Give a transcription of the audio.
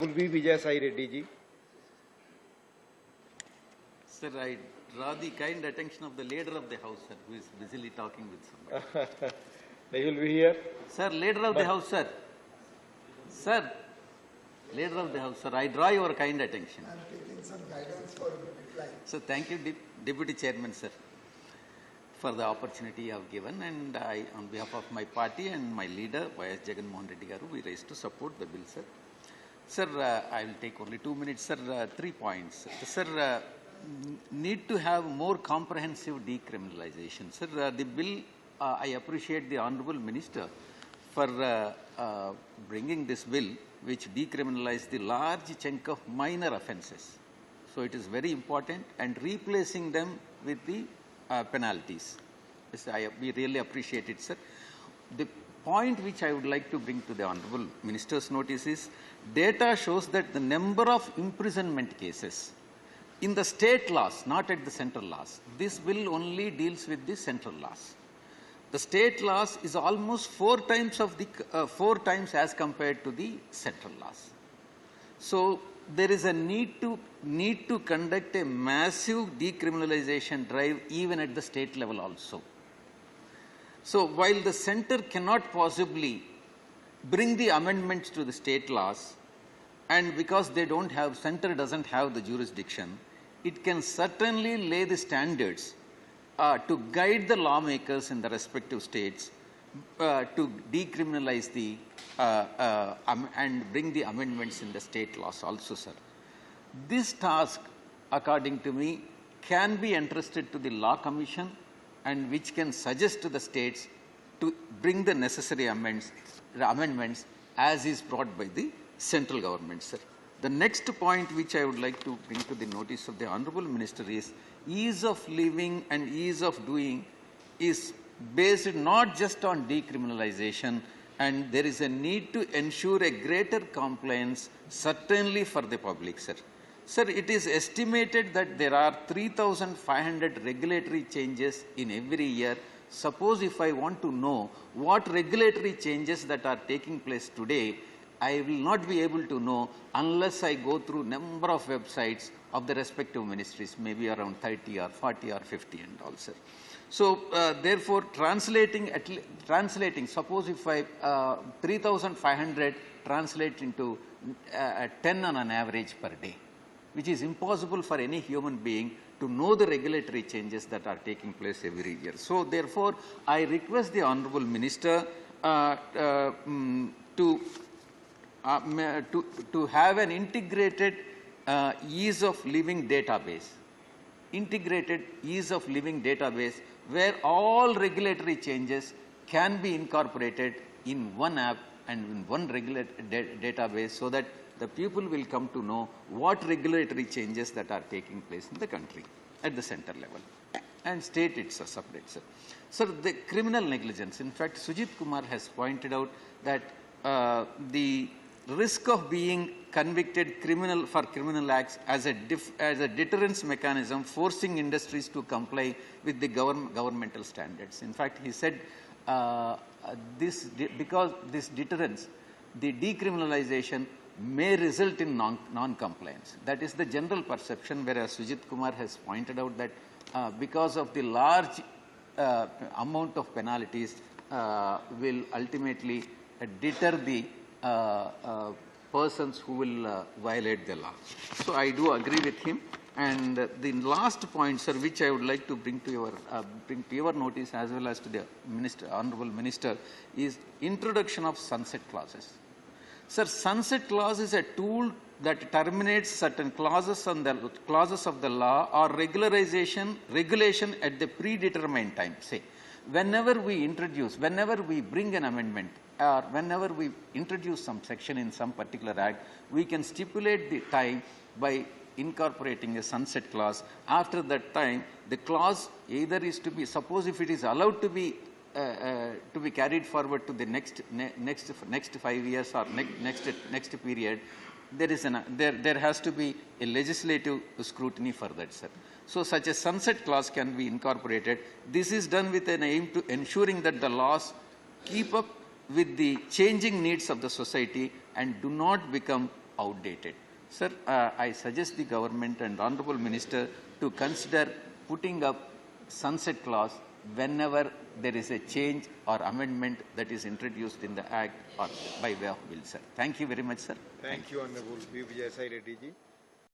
Will be Vijay Reddy ji. Sir, I draw the kind attention of the leader of the house, sir, who is busily talking with somebody. They will be here. Sir, leader of the house, sir. Sir, leader of the house, sir, I draw your kind attention. I am taking some guidance for reply. So, thank you, Deputy Chairman, sir, for the opportunity you have given. And I, on behalf of my party and my leader, Y.S. Jagannath Reddy garu, we raise to support the bill, sir. Sir, I will take only 2 minutes, sir. 3 points. Sir, need to have more comprehensive decriminalization. Sir, the bill, I appreciate the Honorable Minister for bringing this bill which decriminalize the large chunk of minor offences. So it is very important, and replacing them with the penalties. Yes, we really appreciate it, sir. The point which I would like to bring to the Honorable Minister's notice is, data shows that the number of imprisonment cases in the state laws, not at the central laws, this bill only deals with the central laws. The state laws is almost 4 times as compared to the central laws. So there is a need to conduct a massive decriminalization drive even at the state level also. So while the center cannot possibly bring the amendments to the state laws, and because they don't have, center doesn't have the jurisdiction, it can certainly lay the standards to guide the lawmakers in the respective states to decriminalize the and bring the amendments in the state laws also, sir. This task, according to me, can be entrusted to the Law Commission, and which can suggest to the states to bring the necessary amendments as is brought by the central government, sir. The next point which I would like to bring to the notice of the Honorable Minister is ease of living and ease of doing is based not just on decriminalization, and there is a need to ensure a greater compliance, certainly for the public, sir. Sir, it is estimated that there are 3,500 regulatory changes in every year. Suppose if I want to know what regulatory changes that are taking place today, I will not be able to know unless I go through number of websites of the respective ministries, maybe around 30 or 40 or 50 and all, sir. So, therefore, translating, suppose if I 3,500 translate into 10 on an average per day, which is impossible for any human being to know the regulatory changes that are taking place every year. So, therefore, I request the Honorable Minister to have an integrated ease of living database, where all regulatory changes can be incorporated in one app and in one database, so that the people will come to know what regulatory changes that are taking place in the country at the center level. And state it's a separate, sir. Sir, the criminal negligence. In fact, Sujit Kumar has pointed out that the risk of being convicted for criminal acts as a deterrence mechanism, forcing industries to comply with the governmental standards. In fact, he said because this deterrence, the decriminalization may result in non-compliance. That is the general perception, whereas Sujit Kumar has pointed out that because of the large amount of penalties will ultimately deter the persons who will violate the law. So I do agree with him. And the last point, sir, which I would like to bring to your notice as well as to the Honorable Minister, is introduction of sunset clauses. Sir, sunset clause is a tool that terminates certain clauses of the law or regulation at the predetermined time. Say, whenever we bring an amendment, or whenever we introduce some section in some particular act, we can stipulate the time by incorporating a sunset clause. After that time, the clause either is to be, suppose if it is allowed to be carried forward to the next 5 years or next period, there has to be a legislative scrutiny for that, sir. So such a sunset clause can be incorporated. This is done with an aim to ensuring that the laws keep up with the changing needs of the society and do not become outdated. Sir, I suggest the government and Honorable Minister to consider putting up sunset clause whenever there is a change or amendment that is introduced in the Act or by way of bill, sir. Thank you very much, sir. Thank you, Honorable Vijay Reddy ji.